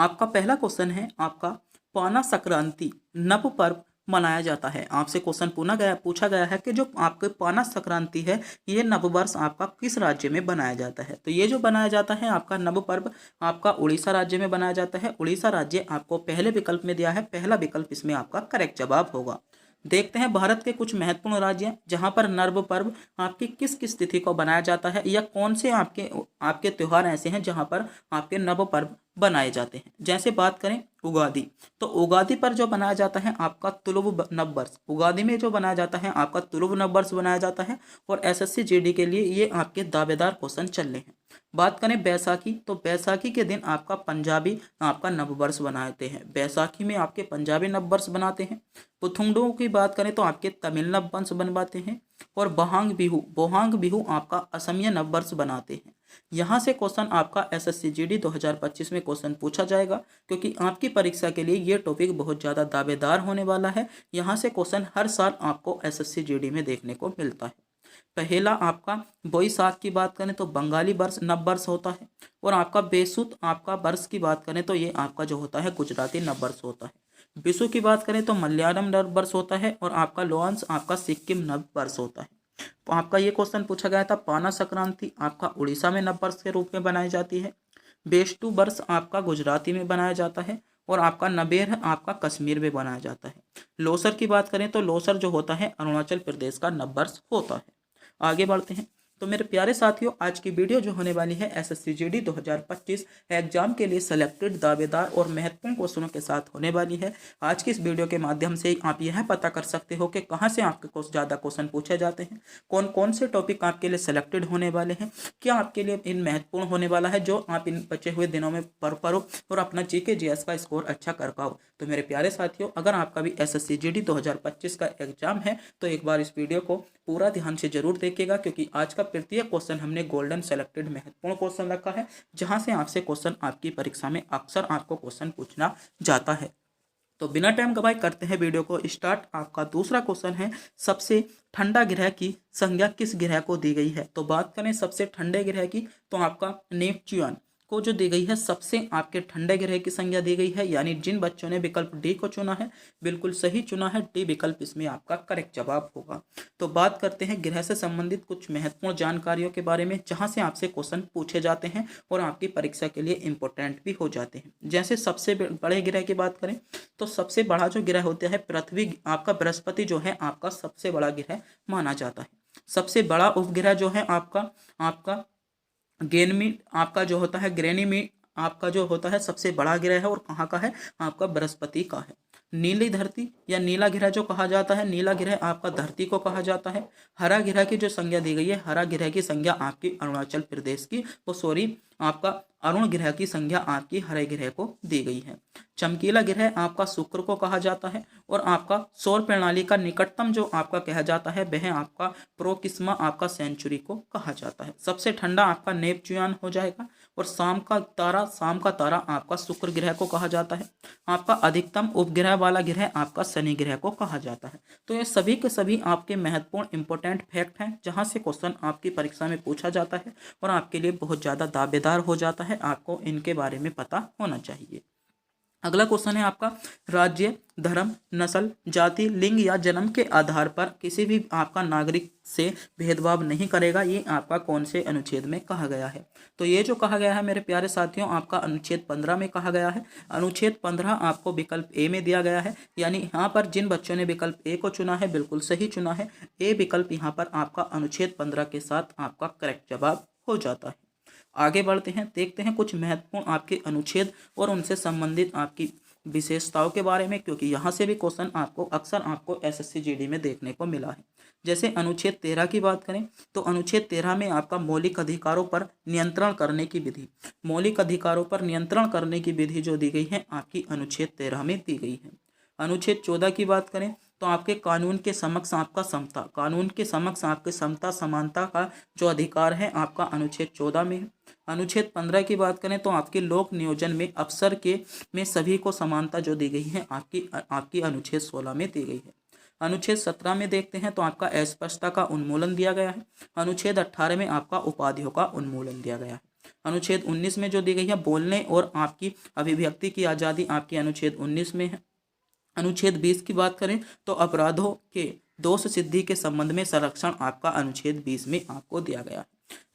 आपका पहला क्वेश्चन है आपका पाना संक्रांति नव पर्व मनाया जाता है। आपसे क्वेश्चन पूछा गया है कि जो आपके पाना संक्रांति है ये नववर्ष आपका किस राज्य में बनाया जाता है। तो ये जो बनाया जाता है आपका नव पर्व आपका उड़ीसा राज्य में बनाया जाता है। उड़ीसा राज्य आपको पहले विकल्प में दिया है, पहला विकल्प इसमें आपका करेक्ट जवाब होगा। देखते हैं भारत के कुछ महत्वपूर्ण राज्य जहां पर नव पर्व आपकी किस किस तिथि को बनाया जाता है, या कौन से आपके आपके त्यौहार ऐसे हैं जहां पर आपके नव पर्व बनाए जाते हैं। जैसे बात करें उगादी, तो उगादी पर जो बनाया जाता है आपका तुलुव नववर्ष, उगादी में जो बनाया जाता है आपका तुलुव नववर्ष बनाया जाता है। और एसएससी जीडी के लिए ये आपके दावेदार क्वेश्चन चल रहे हैं। बात करें बैसाखी, तो बैसाखी के दिन आपका पंजाबी आपका नववर्ष बनाते हैं, बैसाखी में आपके पंजाबी नववर्ष बनाते हैं। पुथुंडों की बात करें तो आपके तमिल नववर्ष बनवाते हैं। और बोहांग बिहू आपका असमिया नववर्ष बनाते हैं। यहाँ से क्वेश्चन आपका एसएससी जीडी 2025 में क्वेश्चन पूछा जाएगा, क्योंकि आपकी परीक्षा के लिए ये टॉपिक बहुत ज़्यादा दावेदार होने वाला है। यहाँ से क्वेश्चन हर साल आपको एसएससी जीडी में देखने को मिलता है। पहला आपका बोईसाख की बात करें तो बंगाली वर्ष नववर्ष होता है। और आपका बेसुत आपका वर्ष की बात करें तो ये आपका जो होता है गुजराती नववर्ष होता है। विशु की बात करें तो मलयालम नववर्ष होता है। और आपका लोअंस आपका सिक्किम नववर्ष होता है। तो आपका ये क्वेश्चन पूछा गया था पाना संक्रांति आपका उड़ीसा में नववर्ष के रूप में बनाई जाती है। बेशतु वर्ष आपका गुजराती में बनाया जाता है। और आपका नबेर आपका कश्मीर में बनाया जाता है। लोसर की बात करें तो लोसर जो होता है अरुणाचल प्रदेश का नववर्ष होता है। आगे बढ़ते हैं। तो मेरे प्यारे साथियों, आज की वीडियो जो होने वाली है एसएससी जीडी 2025 एग्जाम के लिए सेलेक्टेड दावेदार और महत्वपूर्ण क्वेश्चनों के साथ होने वाली है। आज की इस वीडियो के माध्यम से आप यह पता कर सकते हो कि कहां से आपके ज़्यादा क्वेश्चन पूछे जाते हैं, कौन कौन से टॉपिक आपके लिए सेलेक्टेड होने वाले हैं, क्या आपके लिए इन महत्वपूर्ण होने वाला है जो आप इन बचे हुए दिनों में पढ़ो और अपना जीके जीएस का स्कोर अच्छा कर पाओ। तो मेरे प्यारे साथियों, अगर आपका भी एसएससी जीडी 2025 का एग्जाम है तो एक बार इस वीडियो को पूरा ध्यान से जरूर देखिएगा, क्योंकि आज का प्रत्येक क्वेश्चन हमने गोल्डन सेलेक्टेड महत्वपूर्ण क्वेश्चन रखा है, जहां से आपसे क्वेश्चन आपकी परीक्षा में अक्सर आपको क्वेश्चन पूछना जाता है। तो बिना टाइम गवाए करते हैं वीडियो को स्टार्ट। आपका दूसरा क्वेश्चन है सबसे ठंडा ग्रह की संज्ञा किस ग्रह को दी गई है। तो बात करें सबसे ठंडे ग्रह की, तो आपका नेपच्यून को जो दी गई है सबसे आपके ठंडे ग्रह की संज्ञा दी गई है। यानी जिन बच्चों ने विकल्प डी को चुना है बिल्कुल सही चुना है, डी विकल्प इसमें आपका करेक्ट जवाब होगा। तो बात करते हैं ग्रह से संबंधित कुछ महत्वपूर्ण जानकारियों के बारे में, जहां से आपसे क्वेश्चन पूछे जाते हैं और आपकी परीक्षा के लिए इंपॉर्टेंट भी हो जाते हैं। जैसे सबसे बड़े ग्रह की बात करें तो सबसे बड़ा जो ग्रह होता है पृथ्वी, आपका बृहस्पति जो है आपका सबसे बड़ा ग्रह माना जाता है। सबसे बड़ा उपग्रह जो है आपका गैनीमीड आपका जो होता है ग्रेनीमीड आपका जो होता है सबसे बड़ा ग्रह है। और कहाँ का है, आपका बृहस्पति का है। नीली धरती या नीला ग्रह जो कहा जाता है, नीला ग्रह आपका धरती को कहा जाता है। हरा ग्रह की जो संज्ञा दी गई है, हरा ग्रह की संज्ञा आपकी अरुणाचल प्रदेश की, वो सॉरी आपका अरुण ग्रह की संज्ञा आपकी हरे ग्रह को दी गई है। चमकीला ग्रह आपका शुक्र को कहा जाता है। और आपका सौर प्रणाली का निकटतम जो आपका कहा जाता है वह आपका प्रोक्सिमा आपका सेंचुरी को कहा जाता है। सबसे ठंडा आपका नेपच्यून हो जाएगा। और शाम का तारा आपका शुक्र ग्रह को कहा जाता है। आपका अधिकतम उपग्रह वाला ग्रह आपका शनि ग्रह को कहा जाता है। तो ये सभी के सभी आपके महत्वपूर्ण इंपॉर्टेंट फैक्ट हैं, जहां से क्वेश्चन आपकी परीक्षा में पूछा जाता है और आपके लिए बहुत ज़्यादा दावेदार हो जाता है। आपको इनके बारे में पता होना चाहिए। अगला क्वेश्चन है आपका राज्य, धर्म, नस्ल, जाति, लिंग या जन्म के आधार पर किसी भी आपका नागरिक से भेदभाव नहीं करेगा, ये आपका कौन से अनुच्छेद में कहा गया है। तो ये जो कहा गया है मेरे प्यारे साथियों आपका अनुच्छेद 15 में कहा गया है। अनुच्छेद 15 आपको विकल्प ए में दिया गया है। यानी यहाँ पर जिन बच्चों ने विकल्प ए को चुना है बिल्कुल सही चुना है। ए विकल्प यहाँ पर आपका अनुच्छेद 15 के साथ आपका करेक्ट जवाब हो जाता है। आगे बढ़ते हैं, देखते हैं कुछ महत्वपूर्ण आपके अनुच्छेद और उनसे संबंधित आपकी विशेषताओं के बारे में, क्योंकि यहाँ से भी क्वेश्चन आपको अक्सर आपको एसएससी जीडी में देखने को मिला है। जैसे अनुच्छेद 13 की बात करें तो अनुच्छेद 13 में आपका मौलिक अधिकारों पर नियंत्रण करने की विधि, मौलिक अधिकारों पर नियंत्रण करने की विधि जो दी गई है आपकी अनुच्छेद 13 में दी गई है। अनुच्छेद 14 की बात करें तो आपके कानून के समक्ष आपका समता, कानून के समक्ष आपके समता समानता का जो अधिकार है आपका अनुच्छेद 14 में है। अनुच्छेद 15 की बात करें तो आपके लोक नियोजन में अफसर के में सभी को समानता जो दी गई है आपकी अनुच्छेद 16 में दी गई है। अनुच्छेद 17 में देखते हैं तो आपका अस्पष्टता का उन्मूलन दिया गया है। अनुच्छेद 18 में आपका उपाधियों का उन्मूलन दिया गया है। अनुच्छेद 19 में जो दी गई है बोलने और आपकी अभिव्यक्ति की आज़ादी आपकी अनुच्छेद 19 में है। अनुच्छेद 20 की बात करें तो अपराधों के दोष सिद्धि के संबंध में संरक्षण आपका अनुच्छेद 20 में आपको दिया गया है।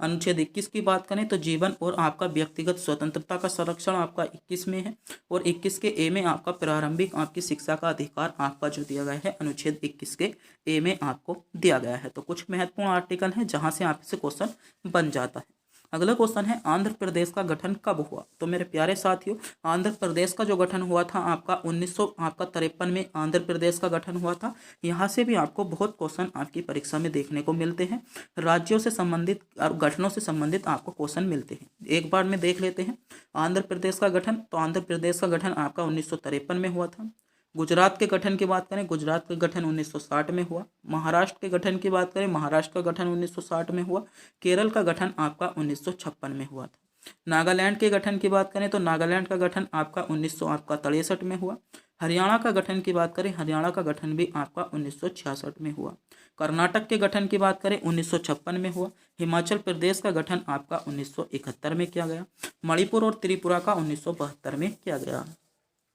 अनुच्छेद 21 की बात करें तो जीवन और आपका व्यक्तिगत स्वतंत्रता का संरक्षण आपका 21 में है। और 21 के ए में आपका प्रारंभिक आपकी शिक्षा का अधिकार आपका जो दिया गया है अनुच्छेद 21 के ए में आपको दिया गया है। तो कुछ महत्वपूर्ण आर्टिकल हैं जहां से आपसे क्वेश्चन बन जाता है। अगला क्वेश्चन है आंध्र प्रदेश का गठन कब हुआ। तो मेरे प्यारे साथियों, आंध्र प्रदेश का जो गठन हुआ था आपका 1953 में आंध्र प्रदेश का गठन हुआ था। यहाँ से भी आपको बहुत क्वेश्चन आपकी परीक्षा में देखने को मिलते हैं। राज्यों से संबंधित और गठनों से संबंधित आपको क्वेश्चन मिलते हैं। एक बार में देख लेते हैं आंध्र प्रदेश का गठन। तो आंध्र प्रदेश का गठन आपका 1953 में हुआ था। गुजरात के गठन की बात करें, गुजरात का गठन 1960 में हुआ। महाराष्ट्र के गठन की बात करें, महाराष्ट्र का गठन 1960 में हुआ। केरल का गठन आपका 1956 में हुआ था। नागालैंड के गठन की बात करें तो नागालैंड का गठन आपका 1963 में हुआ। हरियाणा का गठन की बात करें, हरियाणा का गठन भी आपका 1966 में हुआ। कर्नाटक के गठन की बात करें 1956 में हुआ। हिमाचल प्रदेश का गठन आपका 1971 में किया गया। मणिपुर और त्रिपुरा का 1972 में किया गया।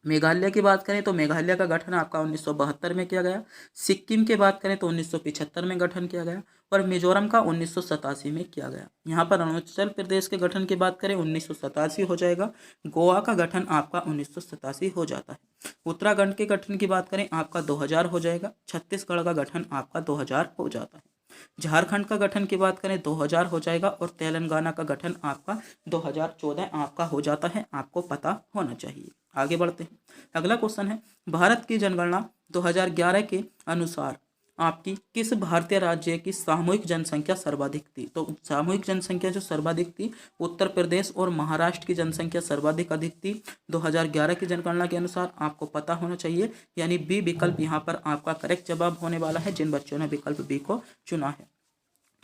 मेघालय की बात करें तो मेघालय का गठन आपका 1972 में किया गया। सिक्किम की बात करें तो 1975 में गठन किया गया। और मिजोरम का 1987 में किया गया। यहाँ पर अरुणाचल प्रदेश के गठन की बात करें 1987 हो जाएगा। गोवा का गठन आपका 1987 हो जाता है। उत्तराखंड के गठन की बात करें आपका 2000 हो जाएगा। छत्तीसगढ़ का गठन आपका 2000 हो जाता है। झारखंड का गठन की बात करें 2000 हो जाएगा। और तेलंगाना का गठन आपका 2014 आपका हो जाता है, आपको पता होना चाहिए। आगे बढ़ते हैं। अगला क्वेश्चन है भारत की जनगणना 2011 के अनुसार आपकी किस भारतीय राज्य की सामूहिक जनसंख्या सर्वाधिक थी। तो सामूहिक जनसंख्या जो सर्वाधिक थी उत्तर प्रदेश और महाराष्ट्र की जनसंख्या सर्वाधिक अधिक थी 2011 की जनगणना के अनुसार, आपको पता होना चाहिए। यानी बी विकल्प यहाँ पर आपका करेक्ट जवाब होने वाला है जिन बच्चों ने विकल्प बी को चुना है।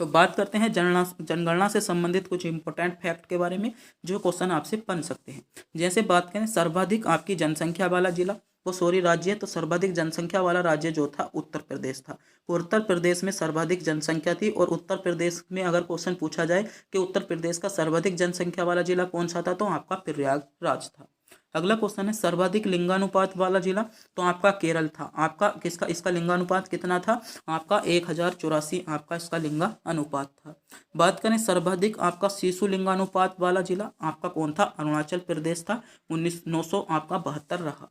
तो बात करते हैं जनगणना से संबंधित कुछ इंपॉर्टेंट फैक्ट के बारे में जो क्वेश्चन आपसे बन सकते हैं। जैसे बात करें सर्वाधिक आपकी जनसंख्या वाला जिला राज्य, तो सर्वाधिक जनसंख्या वाला राज्य जो था उत्तर प्रदेश था। उत्तर प्रदेश में सर्वाधिक जनसंख्या थी। और उत्तर प्रदेश में अगर क्वेश्चन पूछा जाए कि उत्तर प्रदेश का सर्वाधिक जनसंख्या वाला जिला कौन सा था, तो आपका प्रयागराज था। अगला क्वेश्चन है सर्वाधिक लिंगानुपात वाला जिला, तो आपका केरल था। आपका इसका लिंगानुपात कितना था, आपका 1084 आपका इसका लिंगा अनुपात था। बात करें सर्वाधिक आपका शिशु लिंगानुपात वाला जिला, आपका कौन था, अरुणाचल प्रदेश था। 900 आपका 72 रहा।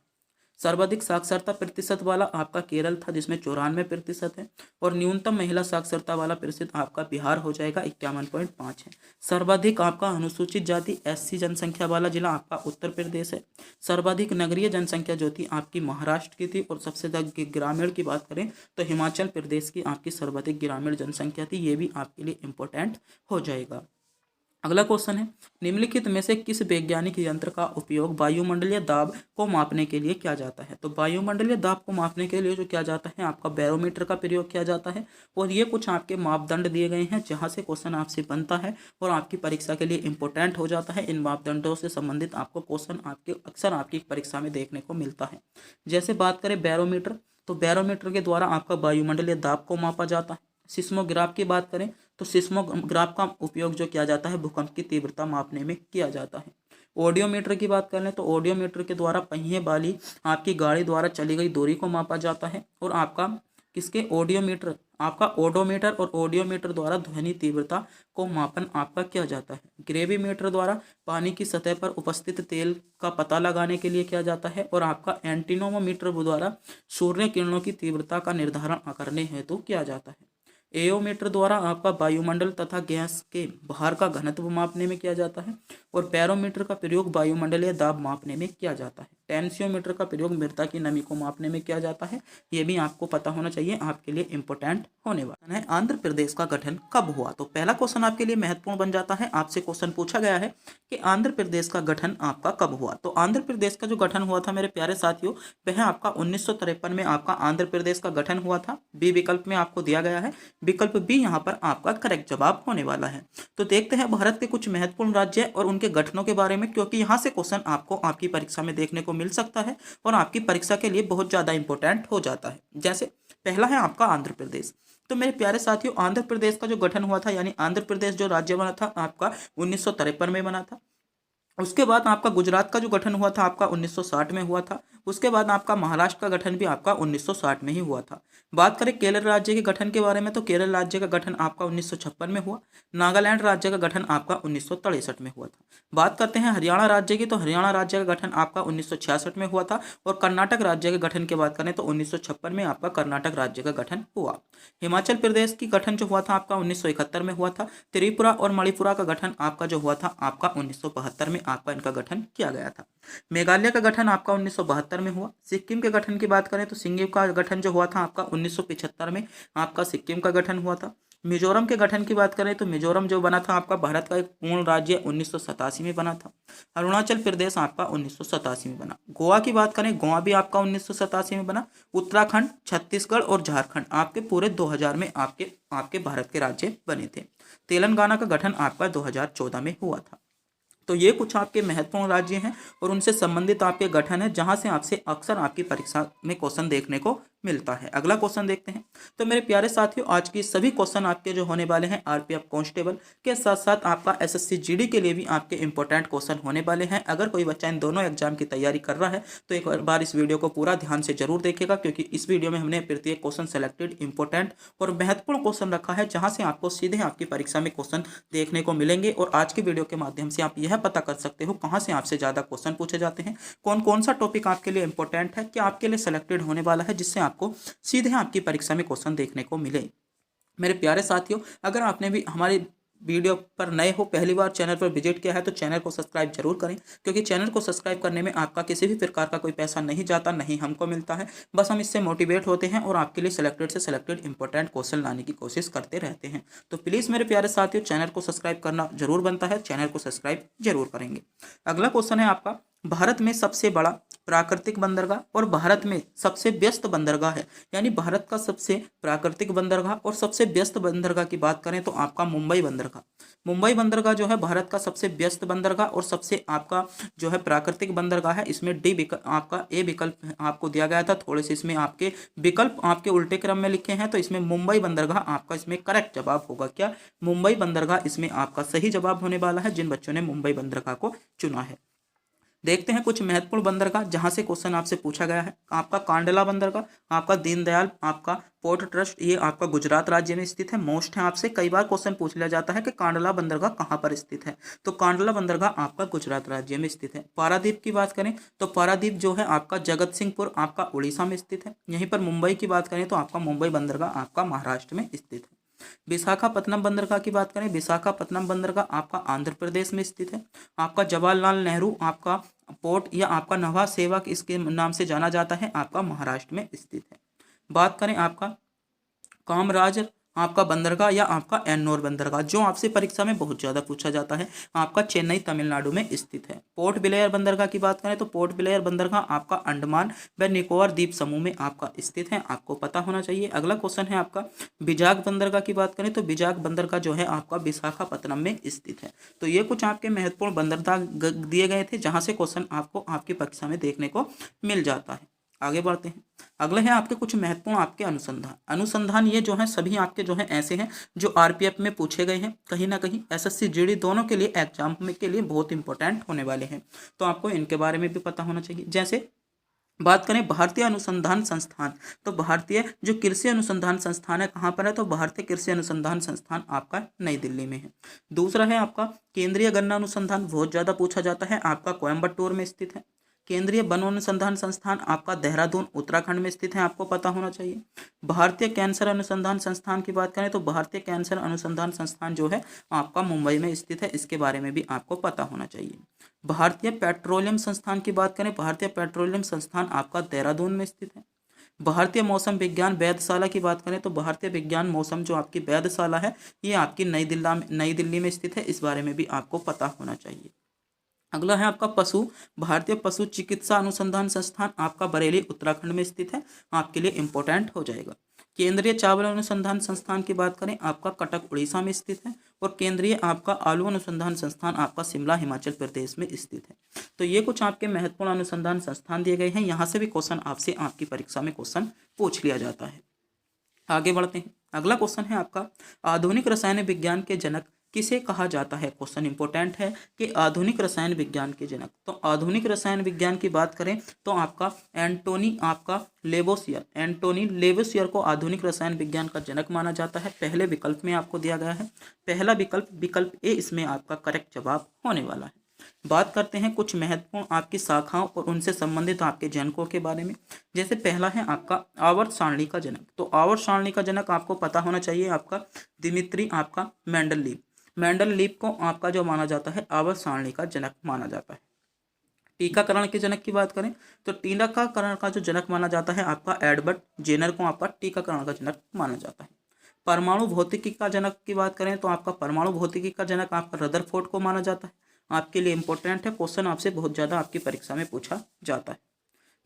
सर्वाधिक साक्षरता प्रतिशत वाला आपका केरल था जिसमें 94% है। और न्यूनतम महिला साक्षरता वाला प्रतिशत आपका बिहार हो जाएगा 51.5 है। सर्वाधिक आपका अनुसूचित जाति SC जनसंख्या वाला जिला आपका उत्तर प्रदेश है। सर्वाधिक नगरीय जनसंख्या जो थी आपकी महाराष्ट्र की थी। और सबसे ज्यादा ग्रामीण की बात करें तो हिमाचल प्रदेश की आपकी सर्वाधिक ग्रामीण जनसंख्या थी। ये भी आपके लिए इंपॉर्टेंट हो जाएगा। अगला क्वेश्चन है निम्नलिखित में से किस वैज्ञानिक यंत्र का उपयोग वायुमंडलीय दाब को मापने के लिए किया जाता है। तो वायुमंडलीय दाब को मापने के लिए जो किया जाता है आपका बैरोमीटर का प्रयोग किया जाता है। और ये कुछ आपके मापदंड दिए गए हैं जहां से क्वेश्चन आपसे बनता है और आपकी परीक्षा के लिए इंपॉर्टेंट हो जाता है। इन मापदंडों से संबंधित आपको क्वेश्चन अक्सर आपकी परीक्षा में देखने को मिलता है। जैसे बात करें बैरोमीटर, तो बैरोमीटर के द्वारा आपका वायुमंडलीय दाब को मापा जाता है। सिस्मोग्राफ की बात करें तो सिस्मोग्राफ का उपयोग जो किया जाता है भूकंप की तीव्रता मापने में किया जाता है। ऑडियोमीटर की बात कर लें तो ऑडियोमीटर के द्वारा पहिए वाली आपकी गाड़ी द्वारा चली गई दूरी को मापा जाता है। और आपका ऑडियोमीटर आपका ओडोमीटर और ऑडियोमीटर द्वारा ध्वनि तीव्रता को मापन आपका किया जाता है। ग्रेविमीटर द्वारा पानी की सतह पर उपस्थित तेल का पता लगाने के लिए किया जाता है। और आपका एंटीनोमोमीटर द्वारा सूर्य किरणों की तीव्रता का निर्धारण करने हेतु किया जाता है। एओमीटर द्वारा आपका वायुमंडल तथा गैस के बाहर का घनत्व मापने में किया जाता है। और बैरोमीटर का प्रयोग वायुमंडलीय दाब मापने में किया जाता है। टेंसियोमीटर का प्रयोग मृदा की नमी को मापने में किया जाता है। ये भी आपको पता होना चाहिए, आपके लिए इंपॉर्टेंट होने वाला है। आंध्र प्रदेश का गठन कब हुआ, तो पहला क्वेश्चन आपके लिए महत्वपूर्ण बन जाता है। आपसे क्वेश्चन पूछा गया है कि आंध्र प्रदेश का गठन आपका कब हुआ। तो आंध्र प्रदेश का जो गठन हुआ था मेरे प्यारे साथियों, वह आपका 1953 में आपका आंध्र प्रदेश का गठन हुआ था। बी विकल्प में आपको दिया गया है। विकल्प बी यहाँ पर आपका करेक्ट जवाब होने वाला है। तो देखते हैं भारत के कुछ महत्वपूर्ण राज्य और उनके गठनों के बारे में, क्योंकि यहाँ से क्वेश्चन आपको आपकी परीक्षा में देखने को मिल सकता है और आपकी परीक्षा के लिए बहुत ज्यादा इंपॉर्टेंट हो जाता है। जैसे पहला है आपका आंध्र प्रदेश। तो मेरे प्यारे साथियों, आंध्र प्रदेश का जो गठन हुआ था, यानी आंध्र प्रदेश जो राज्य बना था आपका 1953 में बना था। उसके बाद आपका गुजरात का जो गठन हुआ था आपका 1960 में हुआ था। उसके बाद आपका महाराष्ट्र का गठन भी आपका 1960 में ही हुआ था। बात करें केरल राज्य के गठन के बारे में, तो केरल राज्य का गठन आपका 1956 में हुआ। नागालैंड राज्य का गठन आपका 1963 में हुआ था। बात करते हैं हरियाणा राज्य की, तो हरियाणा राज्य का गठन आपका 1966 में हुआ था। और कर्नाटक राज्य के गठन की बात करें तो 1956 में आपका कर्नाटक राज्य का गठन हुआ। हिमाचल प्रदेश की गठन जो हुआ था आपका 1971 में हुआ था। त्रिपुरा और मणिपुरा का गठन आपका जो हुआ था आपका 1972 में आपका इनका गठन किया गया था। मेघालय का गठन आपका 1972 में हुआ। सिक्किम के गठन की बात करें तो सिक्किम का गठन जो हुआ था आपका 1975 में आपका सिक्किम का गठन हुआ था। मिजोरम के गठन की बात करें तो मिजोरम जो बना था आपका भारत का एक पूर्ण राज्य 1987 में बना था। अरुणाचल प्रदेश आपका 1987 में बना। गोवा की बात करें, गोवा भी आपका 1987 में बना। उत्तराखंड, छत्तीसगढ़ और झारखंड आपके पूरे 2000 में आपके भारत के राज्य बने थे। तेलंगाना का गठन आपका 2014 में हुआ था। तो ये कुछ आपके महत्वपूर्ण राज्य हैं और उनसे संबंधित आपके गठन है, जहां से आपसे अक्सर आपकी परीक्षा में क्वेश्चन देखने को मिलता है। अगला क्वेश्चन देखते हैं। तो मेरे प्यारे साथियों, आज की सभी क्वेश्चन आपके जो होने वाले हैं आरपीएफ कांस्टेबल के साथ साथ आपका एसएससी जीडी के लिए भी आपके इंपॉर्टेंट क्वेश्चन होने वाले हैं। अगर कोई बच्चा इन दोनों एग्जाम की तैयारी कर रहा है तो एक बार इस वीडियो को पूरा ध्यान से जरूर देखेगा, क्योंकि इस वीडियो में हमने प्रत्येक क्वेश्चन सेलेक्टेड, इंपॉर्टेंट और महत्वपूर्ण क्वेश्चन रखा है, जहां से आपको सीधे आपकी परीक्षा में क्वेश्चन देखने को मिलेंगे। और आज की वीडियो के माध्यम से आप यह पता कर सकते हो कहाँ से आपसे ज़्यादा क्वेश्चन पूछे जाते हैं, कौन कौन सा टॉपिक आपके लिए इंपॉर्टेंट है, क्या आपके लिए सेलेक्टेड होने वाला है, जिससे आपको सीधे आपकी परीक्षा में क्वेश्चन देखने को मिले। मेरे प्यारे साथियों, अगर आपने भी हमारी वीडियो पर नए हो, पहली बार चैनल पर विजिट किया है, तो चैनल को सब्सक्राइब जरूर करें, क्योंकि चैनल को सब्सक्राइब करने में आपका किसी भी प्रकार का कोई पैसा नहीं जाता, नहीं हमको मिलता है। बस हम इससे मोटिवेट होते हैं और आपके लिए सेलेक्टेड से सेलेक्टेड इंपॉर्टेंट क्वेश्चन लाने की कोशिश करते रहते हैं। तो प्लीज़ मेरे प्यारे साथियों, चैनल को सब्सक्राइब करना जरूर बनता है, चैनल को सब्सक्राइब जरूर करेंगे। अगला क्वेश्चन है आपका, भारत में सबसे बड़ा प्राकृतिक बंदरगाह और भारत में सबसे व्यस्त बंदरगाह है, यानी भारत का सबसे प्राकृतिक बंदरगाह और सबसे व्यस्त बंदरगाह की बात करें तो आपका मुंबई बंदरगाह। मुंबई बंदरगाह जो है भारत का सबसे व्यस्त बंदरगाह और सबसे आपका जो है प्राकृतिक बंदरगाह है। इसमें डी विकल्प, आपका ए विकल्प आपको दिया गया था, थोड़े से इसमें आपके विकल्प आपके उल्टे क्रम में लिखे हैं, तो इसमें मुंबई बंदरगाह आपका इसमें करेक्ट जवाब होगा। क्या? मुंबई बंदरगाह इसमें आपका सही जवाब होने वाला है, जिन बच्चों ने मुंबई बंदरगाह को चुना है। देखते हैं कुछ महत्वपूर्ण बंदरगाह जहां से क्वेश्चन आपसे पूछा गया है। आपका कांडला बंदरगाह, आपका दीनदयाल आपका पोर्ट ट्रस्ट, ये आपका गुजरात राज्य में स्थित है। मोस्ट है, आपसे कई बार क्वेश्चन पूछ लिया जाता है कि कांडला बंदरगाह कहाँ पर स्थित है, तो कांडला बंदरगाह आपका गुजरात राज्य में स्थित है। पारादीप की बात करें तो पारादीप जो है आपका जगत सिंहपुर आपका उड़ीसा में स्थित है। यहीं पर मुंबई की बात करें तो आपका मुंबई बंदरगाह आपका महाराष्ट्र में स्थित है। विशाखापत्तनम बंदरगाह की बात करें, विशाखापत्तनम बंदरगाह आपका आंध्र प्रदेश में स्थित है। आपका जवाहरलाल नेहरू आपका पोर्ट या आपका नवा सेवक इसके नाम से जाना जाता है, आपका महाराष्ट्र में स्थित है। बात करें आपका कामराज आपका बंदरगाह या आपका एन्नोर बंदरगाह, जो आपसे परीक्षा में बहुत ज़्यादा पूछा जाता है, आपका चेन्नई तमिलनाडु में स्थित है। पोर्ट ब्लेयर बंदरगाह की बात करें तो पोर्ट ब्लेयर बंदरगाह आपका अंडमान व निकोबार द्वीप समूह में आपका स्थित है, आपको पता होना चाहिए। अगला क्वेश्चन है आपका बिजाग बंदरगाह की बात करें तो बिजाग बंदरगाह जो है आपका विशाखापत्तनम में स्थित है। तो ये कुछ आपके महत्वपूर्ण बंदरगाह दिए गए थे, जहाँ से क्वेश्चन आपको आपकी परीक्षा में देखने को मिल जाता है। आगे बढ़ते हैं। अगले हैं आपके कुछ महत्वपूर्ण आपके अनुसंधान ये जो है सभी आपके जो है ऐसे हैं जो आरपीएफ में पूछे गए हैं, कहीं ना कहीं एसएससी जीडी दोनों के लिए एग्जाम में के लिए बहुत इंपॉर्टेंट होने वाले हैं, तो आपको इनके बारे में भी पता होना चाहिए। जैसे बात करें भारतीय अनुसंधान संस्थान, तो भारतीय जो कृषि अनुसंधान संस्थान है कहाँ पर है, तो भारतीय कृषि अनुसंधान संस्थान आपका नई दिल्ली में है। दूसरा है आपका केंद्रीय गन्ना अनुसंधान, बहुत ज़्यादा पूछा जाता है, आपका कोयम्बटूर में स्थित है। केंद्रीय वन अनुसंधान संस्थान आपका देहरादून उत्तराखंड में स्थित है, आपको पता होना चाहिए। भारतीय कैंसर अनुसंधान संस्थान की बात करें तो भारतीय कैंसर अनुसंधान संस्थान जो है आपका मुंबई में स्थित है, इसके बारे में भी आपको पता होना चाहिए। भारतीय पेट्रोलियम संस्थान की बात करें, भारतीय पेट्रोलियम संस्थान आपका देहरादून में स्थित है। भारतीय मौसम विज्ञान वेधशाला की बात करें तो भारतीय विज्ञान मौसम जो आपकी वेधशाला है ये आपकी नई दिल्ली में स्थित है, इस बारे में भी आपको पता होना चाहिए। अगला है आपका भारतीय पशु चिकित्सा अनुसंधान संस्थान आपका बरेली उत्तराखंड में स्थित है, आपके लिए इंपॉर्टेंट हो जाएगा। केंद्रीय चावल अनुसंधान संस्थान की बात करें आपका कटक उड़ीसा में स्थित है, और केंद्रीय आपका आलू अनुसंधान संस्थान आपका शिमला हिमाचल प्रदेश में स्थित है। तो ये कुछ आपके महत्वपूर्ण अनुसंधान संस्थान दिए गए हैं, यहाँ से भी क्वेश्चन आपसे आपकी परीक्षा में क्वेश्चन पूछ लिया जाता है। आगे बढ़ते हैं। अगला क्वेश्चन है आपका, आधुनिक रसायन विज्ञान के जनक किसे कहा जाता है। क्वेश्चन इंपॉर्टेंट है कि आधुनिक रसायन विज्ञान के जनक, तो आधुनिक रसायन विज्ञान की बात करें तो आपका एंटोनी लेवोसियर को आधुनिक रसायन विज्ञान का जनक माना जाता है। पहले विकल्प में आपको दिया गया है, पहला विकल्प ए इसमें आपका करेक्ट जवाब होने वाला है। बात करते हैं कुछ महत्वपूर्ण आपकी शाखाओं और उनसे संबंधित आपके जनकों के बारे में। जैसे पहला है आपका आवर्त सारणी का जनक, तो आवर्त सारणी का जनक आपको पता होना चाहिए आपका दिमित्री आपका मेंडलीव को आपका जो माना जाता है आवर्त सारणी का जनक माना जाता है। टीकाकरण के जनक की बात करें तो टीकाकरण का जो जनक माना जाता है आपका एडवर्ड जेनर को आपका टीकाकरण का जनक माना जाता है। परमाणु भौतिकी का जनक की बात करें तो आपका परमाणु भौतिकी का जनक आपका रदरफोर्ड को माना जाता है। आपके लिए इंपॉर्टेंट है, क्वेश्चन आपसे बहुत ज़्यादा आपकी परीक्षा में पूछा जाता है।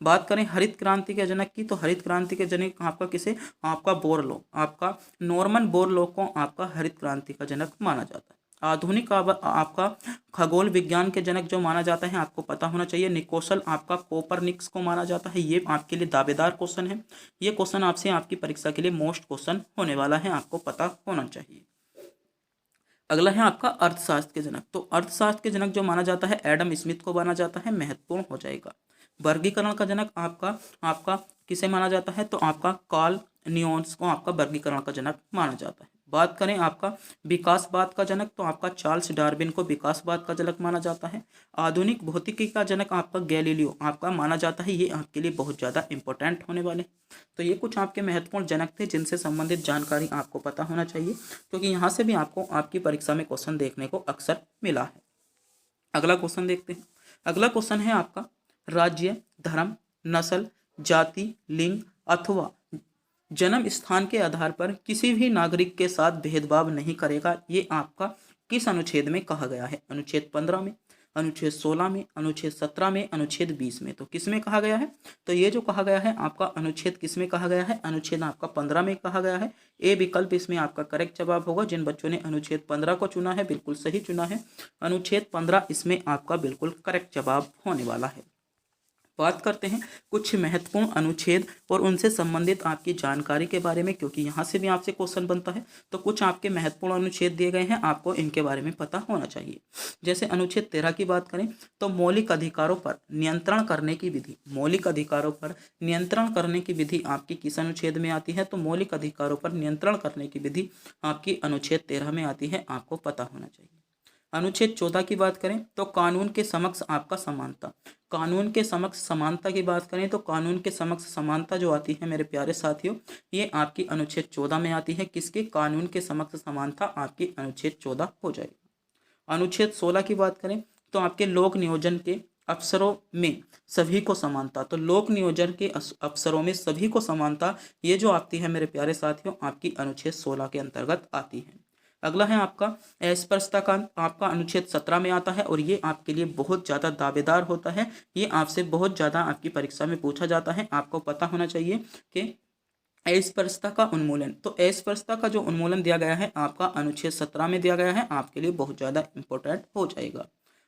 बात करें हरित क्रांति के जनक की, तो हरित क्रांति के जनक आपका किसे, आपका बोरलो, आपका नॉर्मन बोरलो को आपका हरित क्रांति का जनक माना जाता है। आधुनिक आपका खगोल विज्ञान के जनक जो माना जाता है आपको पता होना चाहिए निकोसल आपका कोपरनिकस को माना जाता है। ये आपके लिए दावेदार क्वेश्चन है, ये क्वेश्चन आपसे आपकी परीक्षा के लिए मोस्ट क्वेश्चन होने वाला है, आपको पता होना चाहिए। अगला है आपका अर्थशास्त्र के जनक, तो अर्थशास्त्र के जनक जो माना जाता है एडम स्मिथ को माना जाता है, महत्वपूर्ण हो जाएगा। वर्गीकरण का जनक आपका किसे माना जाता है, तो आपका कार्ल न्यूटन को आपका वर्गीकरण का जनक माना जाता है। बात करें आपका विकासवाद का जनक, तो आपका चार्ल्स डार्विन को विकासवाद का जनक माना जाता है। आधुनिक भौतिकी का जनक आपका गैलीलियो आपका माना जाता है, ये आपके लिए बहुत ज़्यादा इंपॉर्टेंट होने वाले। तो ये कुछ आपके महत्वपूर्ण जनक थे जिनसे संबंधित जानकारी आपको पता होना चाहिए, क्योंकि यहाँ से भी आपको आपकी परीक्षा में क्वेश्चन देखने को अक्सर मिला है। अगला क्वेश्चन देखते हैं। अगला क्वेश्चन है आपका राज्य, धर्म, नस्ल, जाति, लिंग अथवा जन्म स्थान के आधार पर किसी भी नागरिक के साथ भेदभाव नहीं करेगा, ये आपका किस अनुच्छेद में कहा गया है। अनुच्छेद 15 में, अनुच्छेद 16 में, अनुच्छेद 17 में, अनुच्छेद 20 में। तो किस में कहा गया है, तो ये जो कहा गया है आपका अनुच्छेद किस में कहा गया है, अनुच्छेद आपका 15 में कहा गया है। ए विकल्प इसमें आपका करेक्ट जवाब होगा। जिन बच्चों ने अनुच्छेद 15 को चुना है बिल्कुल सही चुना है, अनुच्छेद 15 इसमें आपका बिल्कुल करेक्ट जवाब होने वाला है। बात करते हैं कुछ महत्वपूर्ण अनुच्छेद और उनसे संबंधित आपकी जानकारी के बारे में, क्योंकि यहाँ से भी आपसे क्वेश्चन बनता है। तो कुछ आपके महत्वपूर्ण अनुच्छेद दिए गए हैं, आपको इनके बारे में पता होना चाहिए। जैसे अनुच्छेद 13 की बात करें तो मौलिक अधिकारों पर नियंत्रण करने की विधि, मौलिक अधिकारों पर नियंत्रण करने की विधि आपकी किस अनुच्छेद में आती है, तो मौलिक अधिकारों पर नियंत्रण करने की विधि आपकी अनुच्छेद 13 में आती है, आपको पता होना चाहिए। अनुच्छेद 14 की बात करें तो कानून के समक्ष आपका समानता, कानून के समक्ष समानता की बात करें तो कानून के समक्ष समानता जो आती है मेरे प्यारे साथियों, ये आपकी अनुच्छेद 14 में आती है। किसके, कानून के समक्ष समानता आपकी अनुच्छेद 14 हो जाएगी। अनुच्छेद 16 की बात करें तो आपके लोक नियोजन के अफसरों में सभी को समानता, तो लोक नियोजन के अफसरों में सभी को समानता, ये जो आती है मेरे प्यारे साथियों आपकी अनुच्छेद 16 के अंतर्गत आती है। अगला है आपका अस्पृश्यता का, आपका अनुच्छेद 17 में आता है और ये आपके लिए बहुत ज़्यादा दावेदार होता है, ये आपसे बहुत ज़्यादा आपकी परीक्षा में पूछा जाता है। आपको पता होना चाहिए कि अस्पृश्यता का उन्मूलन, तो अस्पृश्यता का जो उन्मूलन दिया गया है आपका अनुच्छेद 17 में दिया गया है, आपके लिए बहुत ज़्यादा इंपॉर्टेंट हो जाएगा।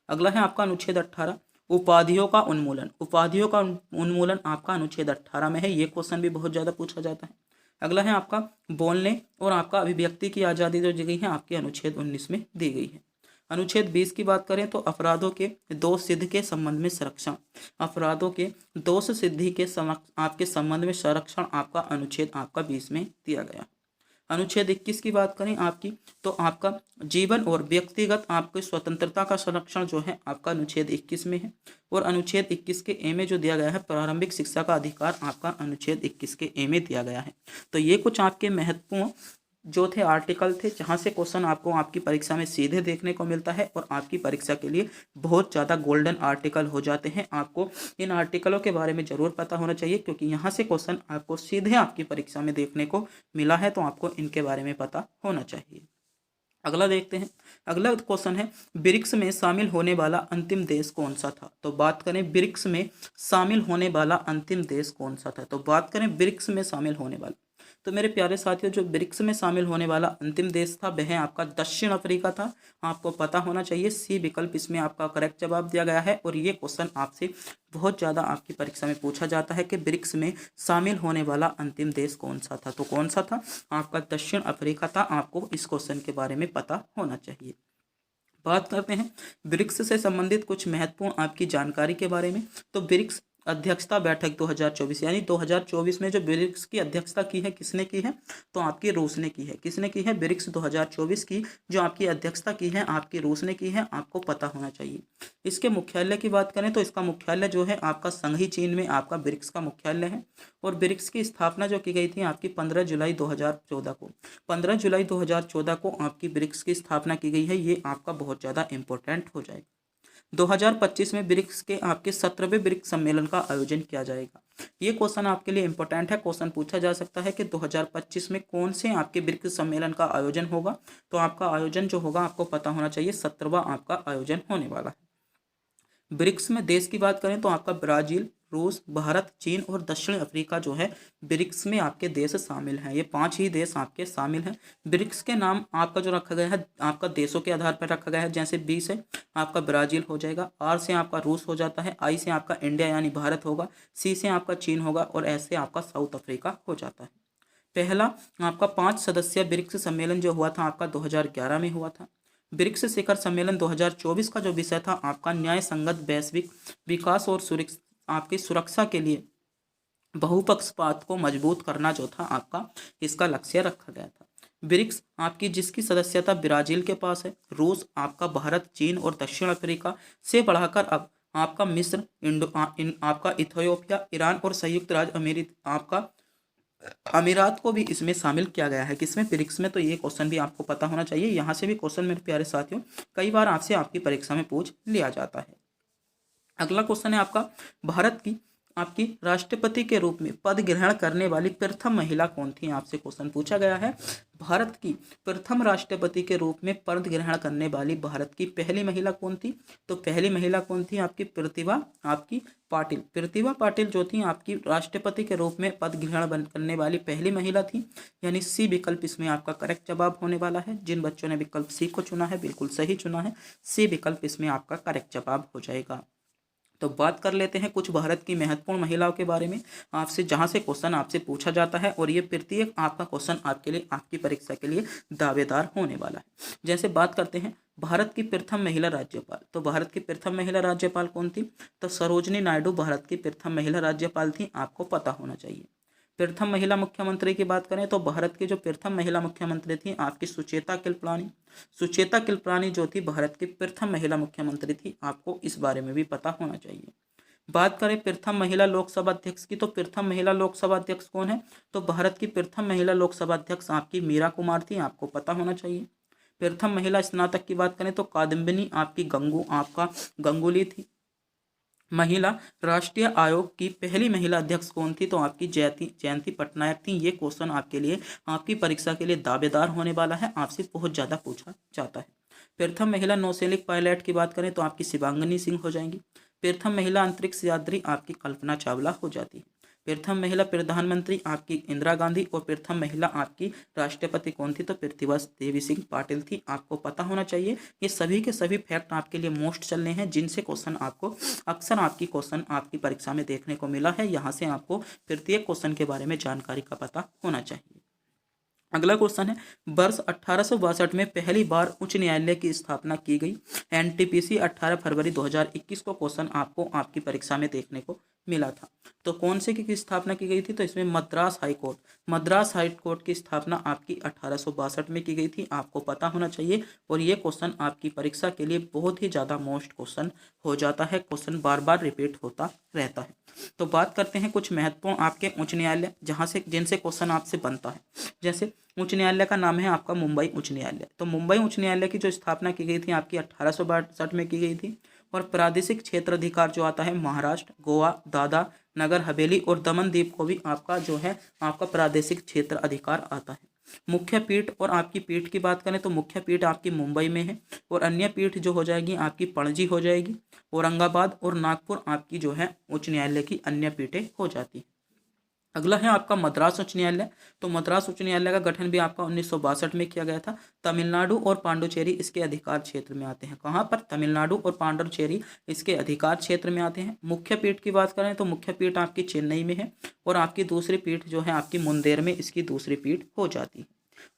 अगला है आपका अनुच्छेद 18 उपाधियों का उन्मूलन, उपाधियों का उन्मूलन आपका अनुच्छेद 18 में है, ये क्वेश्चन भी बहुत ज़्यादा पूछा जाता है। अगला है आपका बोलने और आपका अभिव्यक्ति की आज़ादी जो दी गई है आपके अनुच्छेद 19 में दी गई है। अनुच्छेद 20 की बात करें तो अपराधों के दोष सिद्धि के संबंध में संरक्षण, अपराधों के दोष सिद्धि के आपके संबंध में संरक्षण आपका अनुच्छेद आपका 20 में दिया गया। अनुच्छेद 21 की बात करें आपकी तो आपका जीवन और व्यक्तिगत आपकी स्वतंत्रता का संरक्षण जो है आपका अनुच्छेद 21 में है। और अनुच्छेद 21 के ए में जो दिया गया है प्रारंभिक शिक्षा का अधिकार आपका अनुच्छेद 21 के ए में दिया गया है। तो ये कुछ आपके महत्वपूर्ण जो थे आर्टिकल थे जहाँ से क्वेश्चन आपको आपकी परीक्षा में सीधे देखने को मिलता है और आपकी परीक्षा के लिए बहुत ज़्यादा गोल्डन आर्टिकल हो जाते हैं। आपको इन आर्टिकलों के बारे में ज़रूर पता होना चाहिए, क्योंकि यहाँ से क्वेश्चन आपको सीधे आपकी परीक्षा में देखने को मिला है, तो आपको इनके बारे में पता होना चाहिए। अगला देखते हैं। अगला क्वेश्चन है ब्रिक्स में शामिल होने वाला अंतिम देश कौन सा था। तो बात करें ब्रिक्स में शामिल होने वाला अंतिम देश कौन सा था, तो बात करें ब्रिक्स में शामिल होने वाला, तो मेरे प्यारे साथियों, जो ब्रिक्स में शामिल होने वाला अंतिम देश था वह आपका दक्षिण अफ्रीका था। आपको पता होना चाहिए, सी विकल्प इसमें आपका करेक्ट जवाब दिया गया है। और ये क्वेश्चन आपसे बहुत ज़्यादा आपकी परीक्षा में पूछा जाता है कि ब्रिक्स में शामिल होने वाला अंतिम देश कौन सा था। तो कौन सा था? आपका दक्षिण अफ्रीका था। आपको इस क्वेश्चन के बारे में पता होना चाहिए। बात करते हैं ब्रिक्स से संबंधित कुछ महत्वपूर्ण आपकी जानकारी के बारे में। तो ब्रिक्स अध्यक्षता बैठक 2024, यानी 2024 में जो ब्रिक्स की अध्यक्षता की है किसने की है? तो आपकी रूस ने की है। किसने की है? ब्रिक्स 2024 की जो आपकी अध्यक्षता की है आपकी रूस ने की है। आपको पता होना चाहिए। इसके मुख्यालय की बात करें तो इसका मुख्यालय जो है आपका संघी चीन में आपका ब्रिक्स का मुख्यालय है। और ब्रिक्स की स्थापना जो की गई थी आपकी 15 जुलाई 2014 को। 15 जुलाई 2014 को आपकी ब्रिक्स की स्थापना की गई है। ये आपका बहुत ज़्यादा इंपॉर्टेंट हो जाएगा। 2025 में ब्रिक्स के आपके 17वें ब्रिक्स सम्मेलन का आयोजन किया जाएगा। ये क्वेश्चन आपके लिए इंपॉर्टेंट है। क्वेश्चन पूछा जा सकता है कि 2025 में कौन से आपके ब्रिक्स सम्मेलन का आयोजन होगा। तो आपका आयोजन जो होगा आपको पता होना चाहिए, 17वां आपका आयोजन होने वाला है। ब्रिक्स में देश की बात करें तो आपका ब्राजील, रूस, भारत, चीन और दक्षिण अफ्रीका जो है ब्रिक्स में आपके देश शामिल हैं। ये 5 ही देश आपके शामिल हैं। ब्रिक्स के नाम आपका जो रखा गया है आपका देशों के आधार पर रखा गया है। जैसे बी से आपका ब्राजील हो जाएगा, आर से आपका रूस हो जाता है, आई से आपका इंडिया यानी भारत होगा, सी से आपका चीन होगा और एस से आपका साउथ अफ्रीका हो जाता है। पहला आपका 5 सदस्यीय ब्रिक्स सम्मेलन जो हुआ था आपका 2011 में हुआ था। ब्रिक्स शिखर सम्मेलन 2024 का जो विषय था आपका न्याय संगत वैश्विक विकास और आपकी सुरक्षा के लिए बहुपक्षपात को मजबूत करना जो था आपका इसका लक्ष्य रखा गया था। ब्रिक्स आपकी जिसकी सदस्यता ब्राजील के पास है, रूस, आपका भारत, चीन और दक्षिण अफ्रीका से बढ़ाकर अब आपका मिस्र, आपका इथियोपिया, ईरान और संयुक्त राज्य आपका अमीरात को भी इसमें शामिल किया गया है। किसमें? ब्रिक्स में। तो ये क्वेश्चन भी आपको पता होना चाहिए। यहाँ से भी क्वेश्चन मेरे प्यारे साथियों कई बार आपसे आपकी परीक्षा में पूछ लिया जाता है। अगला क्वेश्चन है आपका, भारत की आपकी राष्ट्रपति के रूप में पद ग्रहण करने वाली प्रथम महिला कौन थी? आपसे क्वेश्चन पूछा गया है। भारत की प्रथम राष्ट्रपति के रूप में पद ग्रहण करने वाली भारत की पहली महिला कौन थी? तो पहली महिला कौन थी? आपकी प्रतिभा आपकी पाटिल। प्रतिभा पाटिल जो थी आपकी राष्ट्रपति के रूप में पद ग्रहण करने वाली पहली महिला थी। यानी सी विकल्प इसमें आपका करेक्ट जवाब होने वाला है। जिन बच्चों ने विकल्प सी को चुना है बिल्कुल सही चुना है। सी विकल्प इसमें आपका करेक्ट जवाब हो जाएगा। तो बात कर लेते हैं कुछ भारत की महत्वपूर्ण महिलाओं के बारे में आपसे, जहां से क्वेश्चन आपसे पूछा जाता है और ये प्रत्येक आपका क्वेश्चन आपके लिए आपकी परीक्षा के लिए दावेदार होने वाला है। जैसे बात करते हैं भारत की प्रथम महिला राज्यपाल। तो भारत की प्रथम महिला राज्यपाल कौन थी? तो सरोजनी नायडू भारत की प्रथम महिला राज्यपाल थी। आपको पता होना चाहिए। प्रथम महिला मुख्यमंत्री की बात करें तो भारत की जो प्रथम महिला मुख्यमंत्री थी आपकी सुचेता कृपलानी। सुचेता कृपलानी जो थी भारत की प्रथम महिला मुख्यमंत्री थी। आपको इस बारे में भी पता होना चाहिए। बात करें प्रथम महिला लोकसभा अध्यक्ष की, तो प्रथम महिला लोकसभा अध्यक्ष कौन है? तो भारत की प्रथम महिला लोकसभा अध्यक्ष आपकी मीरा कुमार थी। आपको पता होना चाहिए। प्रथम महिला स्नातक की बात करें तो कादम्बिनी आपकी गंगुली थी। महिला राष्ट्रीय आयोग की पहली महिला अध्यक्ष कौन थी? तो आपकी जयंती पटनायक थी। ये क्वेश्चन आपके लिए आपकी परीक्षा के लिए दावेदार होने वाला है। आपसे बहुत ज़्यादा पूछा जाता है। प्रथम महिला नौसैनिक पायलट की बात करें तो आपकी शिवांगनी सिंह हो जाएंगी। प्रथम महिला अंतरिक्ष यात्री आपकी कल्पना चावला हो जाती है। प्रथम महिला प्रधानमंत्री आपकी इंदिरा गांधी और प्रथम महिला आपकी राष्ट्रपति कौन थी? तो प्रतिभा देवी सिंह पाटिल थी। आपको पता होना चाहिए। ये सभी के सभी फैक्ट आपके लिए मोस्ट चलने हैं, जिनसे क्वेश्चन आपको अक्सर आपकी क्वेश्चन आपकी परीक्षा में देखने को मिला है। यहाँ से आपको प्रत्येक क्वेश्चन के बारे में जानकारी का पता होना चाहिए। अगला क्वेश्चन है, वर्ष 1862 में पहली बार उच्च न्यायालय की स्थापना की गई। एनटीपीसी 18 फरवरी 2021 को क्वेश्चन आपको आपकी परीक्षा में देखने को मिला था। तो कौन से की स्थापना की गई थी? तो इसमें मद्रास हाई कोर्ट की स्थापना आपकी 1862 में की गई थी। आपको पता होना चाहिए। और ये क्वेश्चन आपकी परीक्षा के लिए बहुत ही ज़्यादा मोस्ट क्वेश्चन हो जाता है। क्वेश्चन बार बार रिपीट होता रहता है। तो बात करते हैं कुछ महत्वपूर्ण आपके उच्च न्यायालय जिनसे क्वेश्चन आपसे बनता है। जैसे उच्च न्यायालय का नाम है आपका मुंबई उच्च न्यायालय। तो मुंबई उच्च न्यायालय की जो स्थापना की गई थी आपकी 1862 में की गई थी। और प्रादेशिक क्षेत्र अधिकार जो आता है महाराष्ट्र, गोवा, दादरा नगर हवेली और दमन द्वीप को भी आपका जो है आपका प्रादेशिक क्षेत्र अधिकार आता है। मुख्य पीठ और आपकी पीठ की बात करें तो मुख्य पीठ आपकी मुंबई में है। और अन्य पीठ जो हो जाएगी आपकी पणजी हो जाएगी। औरंगाबाद और नागपुर आपकी जो है उच्च न्यायालय की अन्य पीठें हो जाती हैं। अगला है आपका मद्रास उच्च न्यायालय। तो मद्रास उच्च न्यायालय का गठन भी आपका 1962 में किया गया था। तमिलनाडु और पांडुचेरी इसके अधिकार क्षेत्र में आते हैं। कहाँ पर? तमिलनाडु और पांडुचेरी इसके अधिकार क्षेत्र में आते हैं। मुख्य पीठ की बात करें तो मुख्य पीठ आपकी चेन्नई में है और आपकी दूसरी पीठ जो है आपकी मुंदेर में इसकी दूसरी पीठ हो जाती है।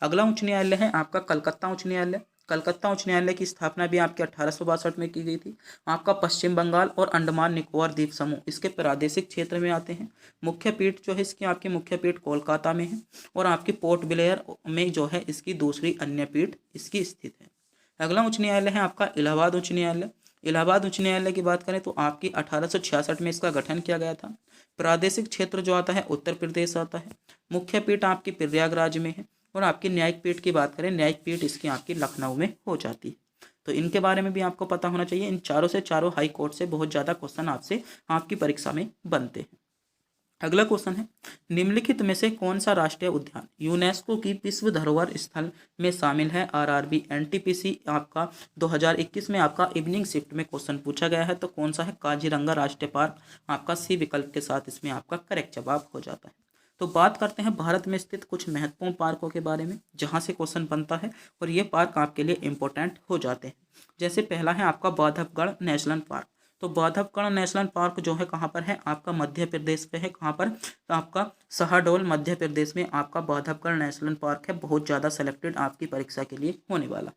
अगला उच्च न्यायालय है आपका कलकत्ता उच्च न्यायालय। कलकत्ता उच्च न्यायालय की स्थापना भी आपके 1862 में की गई थी। आपका पश्चिम बंगाल और अंडमान निकोबार द्वीप समूह इसके प्रादेशिक क्षेत्र में आते हैं। मुख्य पीठ जो है इसकी आपकी मुख्य पीठ कोलकाता में है और आपकी पोर्ट ब्लेयर में जो है इसकी दूसरी अन्य पीठ इसकी स्थित है। अगला उच्च न्यायालय है आपका इलाहाबाद उच्च न्यायालय। इलाहाबाद उच्च न्यायालय की बात करें तो आपकी 1866 में इसका गठन किया गया था। प्रादेशिक क्षेत्र जो आता है उत्तर प्रदेश आता है। मुख्य पीठ आपकी प्रयागराज में है और आपकी न्यायिक पीठ की बात करें, न्यायिक पीठ इसकी आपकी लखनऊ में हो जाती है। तो इनके बारे में भी आपको पता होना चाहिए। इन चारों से चारों हाई कोर्ट से बहुत ज़्यादा क्वेश्चन आपसे आपकी परीक्षा में बनते हैं। अगला क्वेश्चन है, निम्नलिखित में से कौन सा राष्ट्रीय उद्यान यूनेस्को की विश्व धरोहर स्थल में शामिल है? आरआरबी एनटीपीसी आपका 2021 में आपका इवनिंग शिफ्ट में क्वेश्चन पूछा गया है। तो कौन सा है? काजीरंगा राष्ट्रीय पार्क आपका सी विकल्प के साथ इसमें आपका करेक्ट जवाब हो जाता है। तो बात करते हैं भारत में स्थित कुछ महत्वपूर्ण पार्कों के बारे में जहां से क्वेश्चन बनता है और ये पार्क आपके लिए इंपॉर्टेंट हो जाते हैं। जैसे पहला है आपका बांधवगढ़ नेशनल पार्क। तो बांधवगढ़ नेशनल पार्क जो है कहाँ पर है? आपका मध्य प्रदेश पे है। कहाँ पर? तो आपका शहडोल मध्य प्रदेश में आपका बांधवगढ़ नेशनल पार्क है। बहुत ज़्यादा सेलेक्टेड आपकी परीक्षा के लिए होने वाला।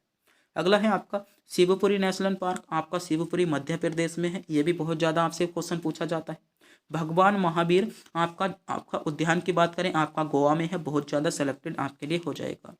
अगला है आपका शिवपुरी नेशनल पार्क। आपका शिवपुरी मध्य प्रदेश में है। ये भी बहुत ज़्यादा आपसे क्वेश्चन पूछा जाता है। भगवान महावीर आपका आपका उद्यान की बात करें आपका गोवा में है। बहुत ज़्यादा सेलेक्टेड आपके लिए हो जाएगा।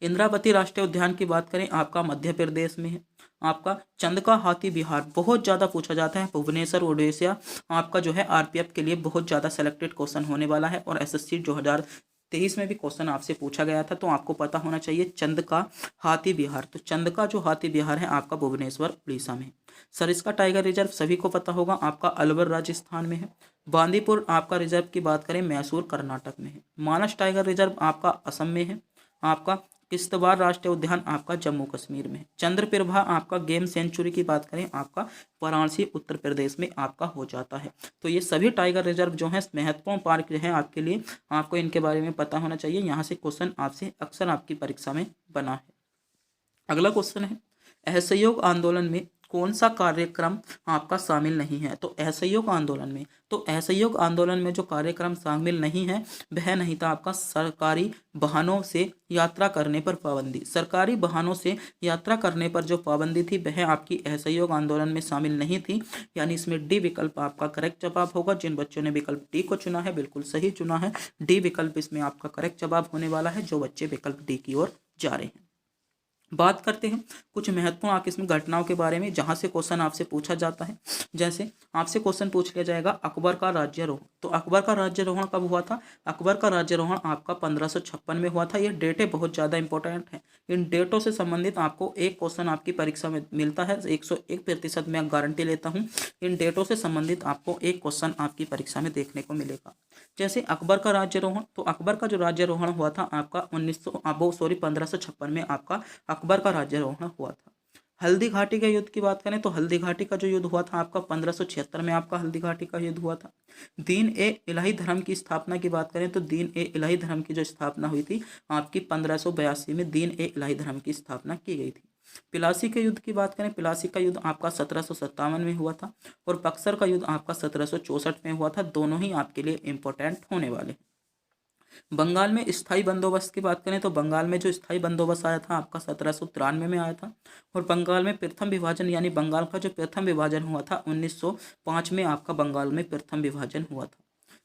इंद्रावती राष्ट्रीय उद्यान की बात करें आपका मध्य प्रदेश में है। आपका चंदका हाथी विहार बहुत ज़्यादा पूछा जाता है। भुवनेश्वर ओडिशा आपका जो है आरपीएफ के लिए बहुत ज़्यादा सेलेक्टेड क्वेश्चन होने वाला है और एसएससी 2023 में भी क्वेश्चन आपसे पूछा गया था। तो आपको पता होना चाहिए चंदका हाथी विहार। तो चंदका जो हाथी विहार है आपका भुवनेश्वर उड़ीसा में। सरिस्का टाइगर रिजर्व सभी को पता होगा आपका अलवर राजस्थान में है। बांदीपुर आपका रिजर्व की बात करें मैसूर कर्नाटक में है। मानस टाइगर रिजर्व आपका असम में है। आपका किश्तवाड़ राष्ट्रीय उद्यान आपका जम्मू कश्मीर में है। चंद्रप्रभा आपका गेम सेंचुरी की बात करें आपका वाराणसी उत्तर प्रदेश में आपका हो जाता है। तो ये सभी टाइगर रिजर्व जो है महत्वपूर्ण पार्क जो है आपके लिए, आपको इनके बारे में पता होना चाहिए। यहाँ से क्वेश्चन आपसे अक्सर आपकी परीक्षा में बना है। अगला क्वेश्चन है, असहयोग आंदोलन में कौन सा कार्यक्रम आपका शामिल नहीं है? तो असहयोग आंदोलन में जो कार्यक्रम शामिल नहीं है वह नहीं था आपका सरकारी वाहनों से यात्रा करने पर पाबंदी। सरकारी वाहनों से यात्रा करने पर जो पाबंदी थी वह आपकी असहयोग आंदोलन में शामिल नहीं थी। यानी इसमें डी विकल्प आपका करेक्ट जवाब होगा। जिन बच्चों ने विकल्प डी को चुना है बिल्कुल सही चुना है। डी विकल्प इसमें आपका करेक्ट जवाब होने वाला है जो बच्चे विकल्प डी की ओर जा रहे हैं। बात करते हैं कुछ महत्वपूर्ण आकस्मिक घटनाओं के बारे में जहां से क्वेश्चन आपसे पूछा जाता है। जैसे आपसे क्वेश्चन पूछ लिया जाएगा अकबर का राज्यारोहण। तो अकबर का राज्यारोहण कब हुआ था? अकबर का राज्यारोहण आपका 1556 में हुआ था। ये डेटें बहुत ज़्यादा इंपॉर्टेंट हैं। इन डेटों से संबंधित आपको एक क्वेश्चन आपकी परीक्षा में मिलता है। 101% मैं गारंटी लेता हूँ इन डेटों से संबंधित आपको एक क्वेश्चन आपकी परीक्षा में देखने को मिलेगा। जैसे अकबर का राज्यारोहण, तो अकबर का जो राज्यारोहण हुआ था आपका 1556 में आपका अकबर का राज्यारोहण हुआ था। हल्दी घाटी के युद्ध की बात करें तो हल्दी घाटी का जो युद्ध हुआ था आपका 1576 में आपका हल्दी घाटी का युद्ध हुआ था। दीन ए इलाही धर्म की स्थापना की बात करें तो दीन ए इलाही धर्म की जो स्थापना हुई थी आपकी 1582 में दीन ए इलाही धर्म की स्थापना की गई थी। पिलासी के युद्ध की बात करें, पिलासी का युद्ध आपका 1757 में हुआ था और बक्सर का युद्ध आपका 1764 में हुआ था। दोनों ही आपके लिए इंपॉर्टेंट होने वाले हैं। बंगाल में स्थायी बंदोबस्त की बात करें तो बंगाल में जो स्थायी बंदोबस्त आया था आपका 1793 में आया था और बंगाल में प्रथम विभाजन यानी बंगाल का जो प्रथम विभाजन हुआ था 1905 में आपका बंगाल में प्रथम विभाजन हुआ था।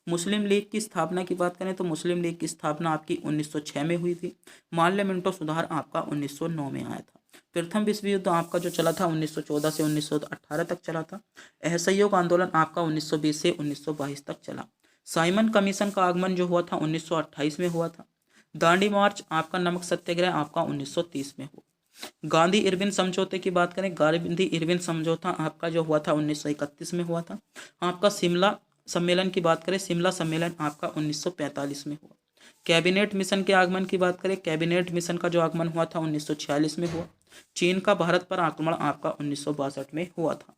मुस्लिम लीग की स्थापना की बात करें तो मुस्लिम लीग की स्थापना आपकी 1906 में हुई थी। माल्य मिंटो सुधार आपका 1909 में आया था। प्रथम विश्व युद्ध आपका जो चला था 1914 से 1918 तक चला था। असहयोग आंदोलन आपका 1920 से 1922 तक चला। साइमन कमीशन का आगमन जो हुआ था 1928 में हुआ था। दांडी मार्च आपका नमक सत्याग्रह आपका 1930 में हुआ। गांधी इरविन समझौते की बात करें, गांधी इरविन समझौता आपका जो हुआ था 1931 में हुआ था। आपका शिमला सम्मेलन की बात करें, शिमला सम्मेलन आपका 1945 में हुआ। कैबिनेट मिशन के आगमन की बात करें, कैबिनेट मिशन का जो आगमन हुआ था 1946 में हुआ। चीन का भारत पर आक्रमण आपका 1962 में हुआ था।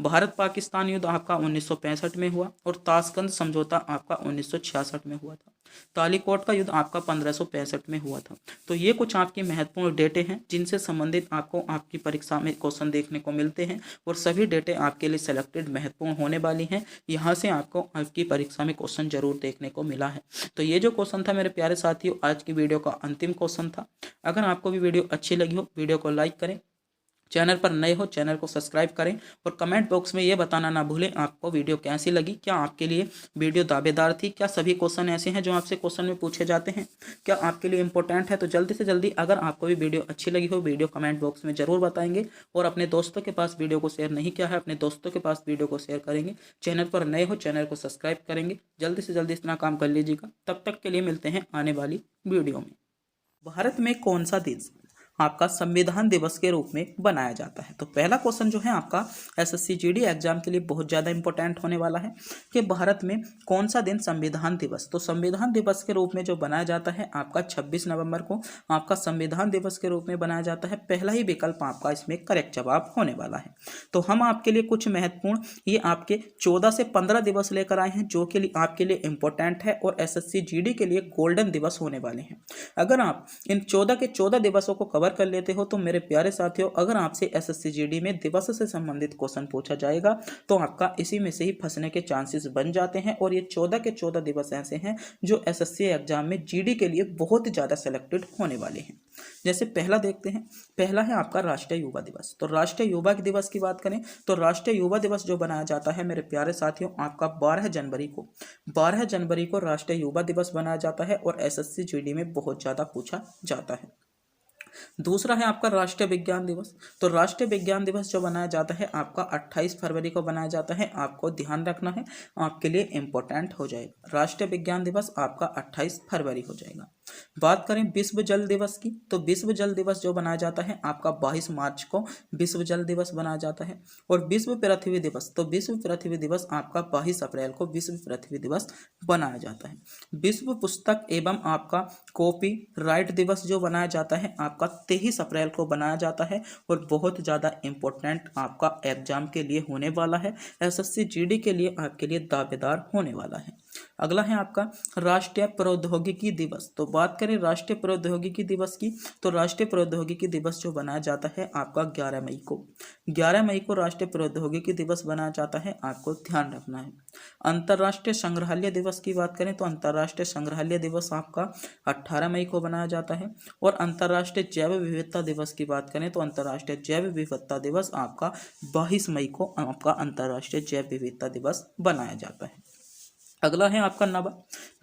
भारत पाकिस्तान युद्ध आपका 1965 में हुआ और ताशकंद समझौता आपका 1966 में हुआ था। तालीकोट का युद्ध आपका 1565 में हुआ था। तो ये कुछ आपकी महत्वपूर्ण डेटे हैं जिनसे संबंधित आपको आपकी परीक्षा में क्वेश्चन देखने को मिलते हैं और सभी डेटे आपके लिए सेलेक्टेड महत्वपूर्ण होने वाली हैं। यहाँ से आपको आपकी परीक्षा में क्वेश्चन जरूर देखने को मिला है। तो ये जो क्वेश्चन था मेरे प्यारे साथियों, आज की वीडियो का अंतिम क्वेश्चन था। अगर आपको भी वीडियो अच्छी लगी हो, वीडियो को लाइक करें, चैनल पर नए हो चैनल को सब्सक्राइब करें और कमेंट बॉक्स में ये बताना ना भूलें आपको वीडियो कैसी लगी। क्या आपके लिए वीडियो दावेदार थी? क्या सभी क्वेश्चन ऐसे हैं जो आपसे क्वेश्चन में पूछे जाते हैं? क्या आपके लिए इंपॉर्टेंट है? तो जल्दी से जल्दी अगर आपको भी वीडियो अच्छी लगी हो, वीडियो कमेंट बॉक्स में जरूर बताएंगे और अपने दोस्तों के पास वीडियो को शेयर नहीं किया है, अपने दोस्तों के पास वीडियो को शेयर करेंगे। चैनल पर नए हो चैनल को सब्सक्राइब करेंगे। जल्दी से जल्दी इतना काम कर लीजिएगा। तब तक के लिए मिलते हैं आने वाली वीडियो में। भारत में कौन सा दिन आपका संविधान दिवस के रूप में बनाया जाता है? तो पहला क्वेश्चन जो है आपका एसएससी जीडी एग्जाम के लिए बहुत ज़्यादा इंपॉर्टेंट होने वाला है कि भारत में कौन सा दिन संविधान दिवस, तो संविधान दिवस के रूप में जो बनाया जाता है आपका 26 नवंबर को आपका संविधान दिवस के रूप में बनाया जाता है। पहला ही विकल्प आपका इसमें करेक्ट जवाब होने वाला है। तो हम आपके लिए कुछ महत्वपूर्ण ये आपके 14 से 15 दिवस लेकर आए हैं जो कि आपके लिए इंपॉर्टेंट है और एसएससी जीडी के लिए गोल्डन दिवस होने वाले हैं। अगर आप इन 14 के 14 दिवसों को कवर कर लेते हो तो मेरे प्यारे साथियों, अगर आपसे एसएससी जीडी में दिवस से संबंधित क्वेश्चन पूछा जाएगा तो आपका इसी में से ही फंसने के चांसेस बन जाते हैं। और ये 14 के 14 दिवस ऐसे हैं जो एसएससी एग्जाम में जीडी के लिए बहुत ज़्यादा सेलेक्टेड होने वाले हैं। जैसे पहला देखते हैं, पहला है आपका राष्ट्रीय युवा दिवस। तो राष्ट्रीय युवा दिवस की बात करें तो राष्ट्रीय युवा दिवस जो बनाया जाता है मेरे प्यारे साथियों आपका 12 जनवरी को राष्ट्रीय युवा दिवस बनाया जाता है और एसएससी जीडी में बहुत ज़्यादा पूछा जाता है। दूसरा है आपका राष्ट्रीय विज्ञान दिवस। तो राष्ट्रीय विज्ञान दिवस जो बनाया जाता है आपका 28 फरवरी को बनाया जाता है। आपको ध्यान रखना है, आपके लिए इंपॉर्टेंट हो जाएगा। राष्ट्रीय विज्ञान दिवस आपका 28 फरवरी हो जाएगा। बात करें विश्व जल दिवस की तो विश्व जल दिवस जो बनाया जाता है आपका 22 मार्च को विश्व जल दिवस बनाया जाता है। और विश्व पृथ्वी दिवस, तो विश्व पृथ्वी दिवस आपका 22 अप्रैल को विश्व पृथ्वी दिवस बनाया जाता है। विश्व पुस्तक एवं आपका कॉपी राइट दिवस जो बनाया जाता है आपका 23 अप्रैल को बनाया जाता है और बहुत ज़्यादा इंपॉर्टेंट आपका एग्जाम के लिए होने वाला है, एसएससी जीडी के लिए आपके लिए दावेदार होने वाला है। अगला है आपका राष्ट्रीय प्रौद्योगिकी दिवस। तो बात करें राष्ट्रीय प्रौद्योगिकी दिवस की तो राष्ट्रीय प्रौद्योगिकी दिवस जो बनाया जाता है आपका 11 मई को राष्ट्रीय प्रौद्योगिकी दिवस बनाया जाता है, आपको ध्यान रखना है। अंतर्राष्ट्रीय संग्रहालय दिवस की बात करें तो अंतर्राष्ट्रीय संग्रहालय दिवस आपका 18 मई को बनाया जाता है। और अंतर्राष्ट्रीय जैव विविधता दिवस की बात करें तो अंतर्राष्ट्रीय जैव विविधता दिवस आपका 22 मई को आपका अंतर्राष्ट्रीय जैव विविधता दिवस बनाया जाता है। अगला है आपका नवा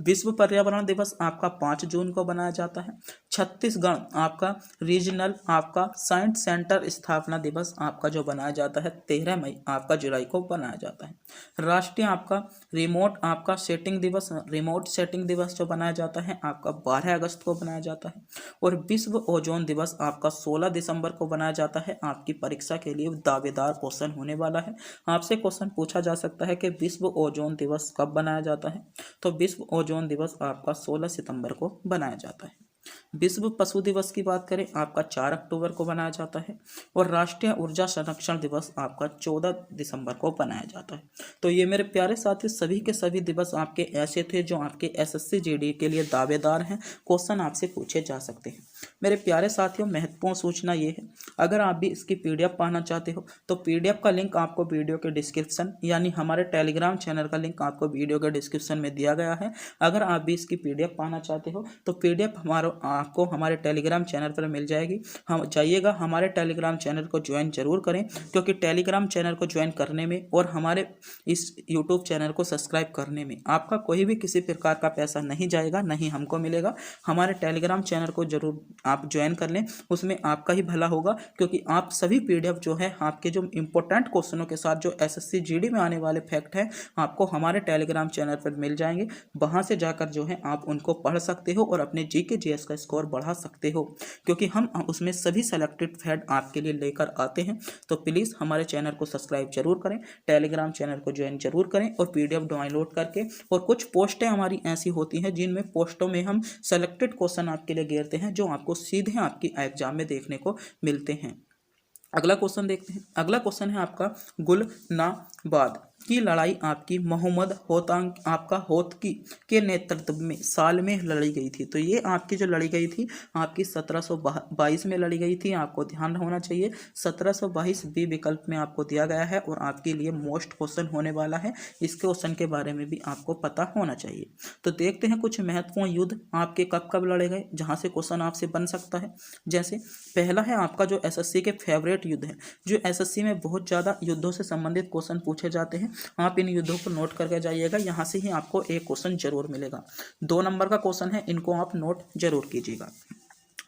विश्व पर्यावरण दिवस आपका 5 जून को बनाया जाता है। छत्तीसगढ़ आपका रीजनल आपका साइंस सेंटर स्थापना दिवस आपका जो बनाया जाता है 13 मई आपका जुलाई को बनाया जाता है। राष्ट्रीय आपका रिमोट सेटिंग दिवस जो बनाया जाता है आपका 12 अगस्त को बनाया जाता है। और विश्व ओजोन दिवस आपका 16 दिसंबर को बनाया जाता है। आपकी परीक्षा के लिए दावेदार क्वेश्चन होने वाला है। आपसे क्वेश्चन पूछा जा सकता है कि विश्व ओजोन दिवस कब बनाया जाता है? तो विश्व ओजोन दिवस आपका 16 सितंबर को बनाया जाता है। विश्व पशु दिवस की बात करें आपका 4 अक्टूबर को बनाया जाता है। और राष्ट्रीय ऊर्जा संरक्षण दिवस आपका 14 दिसंबर को बनाया जाता है। तो ये मेरे प्यारे साथी सभी के सभी दिवस आपके ऐसे थे जो आपके एसएससी जीडी के लिए दावेदार हैं, क्वेश्चन आपसे पूछे जा सकते हैं। मेरे प्यारे साथियों महत्वपूर्ण सूचना ये है, अगर आप भी इसकी पीडीएफ पाना चाहते हो तो पीडीएफ का लिंक आपको वीडियो के डिस्क्रिप्शन यानी हमारे टेलीग्राम चैनल का लिंक आपको वीडियो के डिस्क्रिप्शन में दिया गया है। अगर आप भी इसकी पीडीएफ पाना चाहते हो तो पीडीएफ आपको हमारे टेलीग्राम चैनल पर मिल जाएगी। हम जाइएगा हमारे टेलीग्राम चैनल को ज्वाइन जरूर करें, क्योंकि टेलीग्राम चैनल को ज्वाइन करने में और हमारे इस यूट्यूब चैनल को सब्सक्राइब करने में आपका कोई भी किसी प्रकार का पैसा नहीं जाएगा, नहीं हमको मिलेगा। हमारे टेलीग्राम चैनल को जरूर आप ज्वाइन कर लें, उसमें आपका ही भला होगा, क्योंकि आप सभी पीडीएफ जो है आपके जो इंपॉर्टेंट क्वेश्चनों के साथ जो एसएससी जीडी में आने वाले फैक्ट हैं आपको हमारे टेलीग्राम चैनल पर मिल जाएंगे। वहां से जाकर जो है आप उनको पढ़ सकते हो और अपने जीके जीएस का स्कोर बढ़ा सकते हो, क्योंकि हम उसमें सभी सेलेक्टेड फैक्ट आपके लिए लेकर आते हैं। तो प्लीज़ हमारे चैनल को सब्सक्राइब जरूर करें, टेलीग्राम चैनल को ज्वाइन जरूर करें और पीडीएफ डाउनलोड करके। और कुछ पोस्टें हमारी ऐसी होती हैं जिनमें पोस्टों में हम सेलेक्टेड क्वेश्चन आपके लिए घेरते हैं जो आपको सीधे आपकी एग्जाम में देखने को मिलते हैं। अगला क्वेश्चन देखते हैं। अगला क्वेश्चन है आपका, गुलनाबाद की लड़ाई आपकी मोहम्मद होतांग आपका होतकी के नेतृत्व में साल में लड़ी गई थी। तो ये आपकी जो लड़ी गई थी आपकी 1722 में लड़ी गई थी। आपको ध्यान होना चाहिए 1722 बी विकल्प में आपको दिया गया है और आपके लिए मोस्ट क्वेश्चन होने वाला है। इस क्वेश्चन के बारे में भी आपको पता होना चाहिए। तो देखते हैं कुछ महत्वपूर्ण युद्ध आपके कब कब लड़े गए, जहाँ से क्वेश्चन आपसे बन सकता है। जैसे पहला है आपका जो एसएससी के फेवरेट युद्ध है, जो एसएससी में बहुत ज़्यादा युद्धों से संबंधित क्वेश्चन पूछे जाते हैं। आप इन युद्धों को नोट करके जाइएगा, यहाँ से ही आपको एक क्वेश्चन जरूर मिलेगा। 2 नंबर का क्वेश्चन है, इनको आप नोट जरूर कीजिएगा।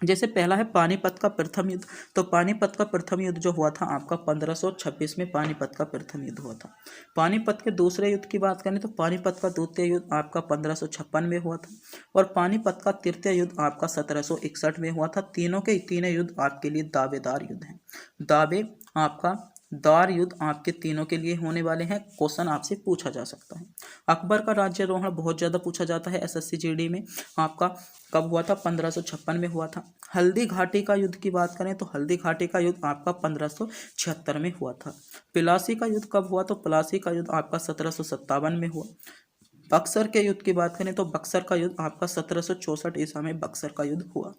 जैसे पहला है पानीपत का प्रथम युद्ध। तो पानीपत का प्रथम युद्ध जो हुआ था आपका 1526 में पानीपत का प्रथम युद्ध हुआ था। पानीपत के दूसरे युद्ध की बात करें तो पानीपत का द्वितीय युद्ध आपका 1556 में हुआ था और पानीपत का तृतीय युद्ध आपका 1761 में हुआ था। तीनों के तीनों युद्ध आपके लिए दावेदार युद्ध हैं। दावे आपका दार युद्ध आपके तीनों के लिए होने वाले हैं। क्वेश्चन आपसे पूछा जा सकता है। अकबर का राज्यारोहण बहुत ज़्यादा पूछा जाता है एसएससी जीडी में। आपका कब हुआ था? 1556 में हुआ था। हल्दी घाटी का युद्ध की बात करें तो हल्दी घाटी का युद्ध आपका 1576 में हुआ था। प्लासी का युद्ध कब हुआ? तो प्लासी का युद्ध आपका 1757 में हुआ। बक्सर के युद्ध की बात करें तो बक्सर का युद्ध आपका 1764 ईसा में बक्सर का युद्ध हुआ।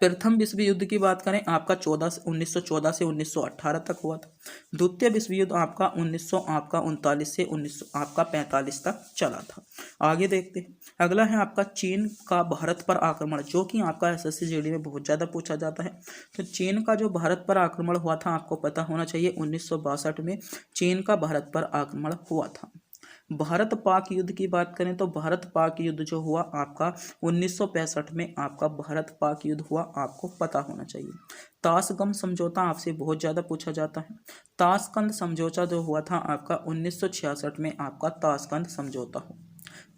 प्रथम विश्व युद्ध की बात करें आपका 1914 से 1918 तक हुआ था। द्वितीय विश्व युद्ध आपका 1939 से 1945 तक चला था। आगे देखते हैं। अगला है आपका चीन का भारत पर आक्रमण, जो कि आपका एसएससी जीडी में बहुत ज़्यादा पूछा जाता है। तो चीन का जो भारत पर आक्रमण हुआ था आपको पता होना चाहिए 1962 में चीन का भारत पर आक्रमण हुआ था। भारत पाक युद्ध की बात करें तो भारत पाक युद्ध जो हुआ आपका 1965 में आपका भारत पाक युद्ध हुआ, आपको पता होना चाहिए। ताशकंद समझौता आपसे बहुत ज़्यादा पूछा जाता है। ताशकंद समझौता जो हुआ था आपका 1966 में आपका ताशकंद समझौता हो।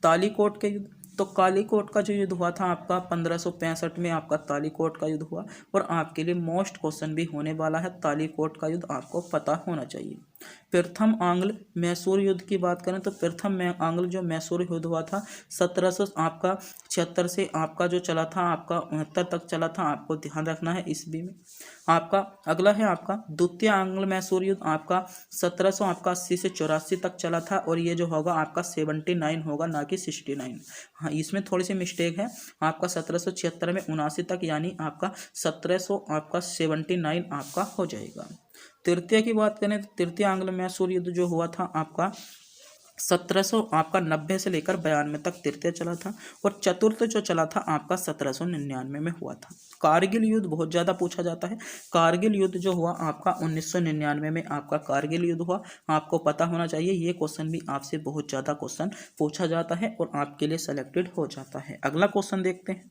तालीकोट के युद्ध, तो कालीकोट का जो युद्ध हुआ था आपका 1565 में आपका तालीकोट का युद्ध हुआ और आपके लिए मोस्ट क्वेश्चन भी होने वाला है। तालीकोट का युद्ध आपको पता होना चाहिए। प्रथम आंग्ल मैसूर युद्ध की बात करें तो प्रथम आंग्ल जो मैसूर युद्ध हुआ था 1776 से आपका जो चला था आपका 69 तक चला था। आपको ध्यान रखना है ईस्वी में। आपका अगला है आपका द्वितीय आंग्ल मैसूर युद्ध आपका 1780 से 84 तक चला था और ये जो होगा आपका 79 होगा, ना कि 69। हाँ, इसमें थोड़ी सी मिस्टेक है। आपका 1776 में 79 तक, यानी आपका 1700 आपका 79 आपका हो जाएगा। तृतीय की बात करें तो तृतीय आंग्ल मैसूर युद्ध जो हुआ था आपका 1700 आपका 90 से लेकर 92 तक तृतीय चला था और चतुर्थ जो चला था आपका 1799 में हुआ था। कारगिल युद्ध बहुत ज़्यादा पूछा जाता है। कारगिल युद्ध जो हुआ आपका 1999 में आपका कारगिल युद्ध हुआ, आपको पता होना चाहिए। ये क्वेश्चन भी आपसे बहुत ज़्यादा क्वेश्चन पूछा जाता है और आपके लिए सेलेक्टेड हो जाता है। अगला क्वेश्चन देखते हैं।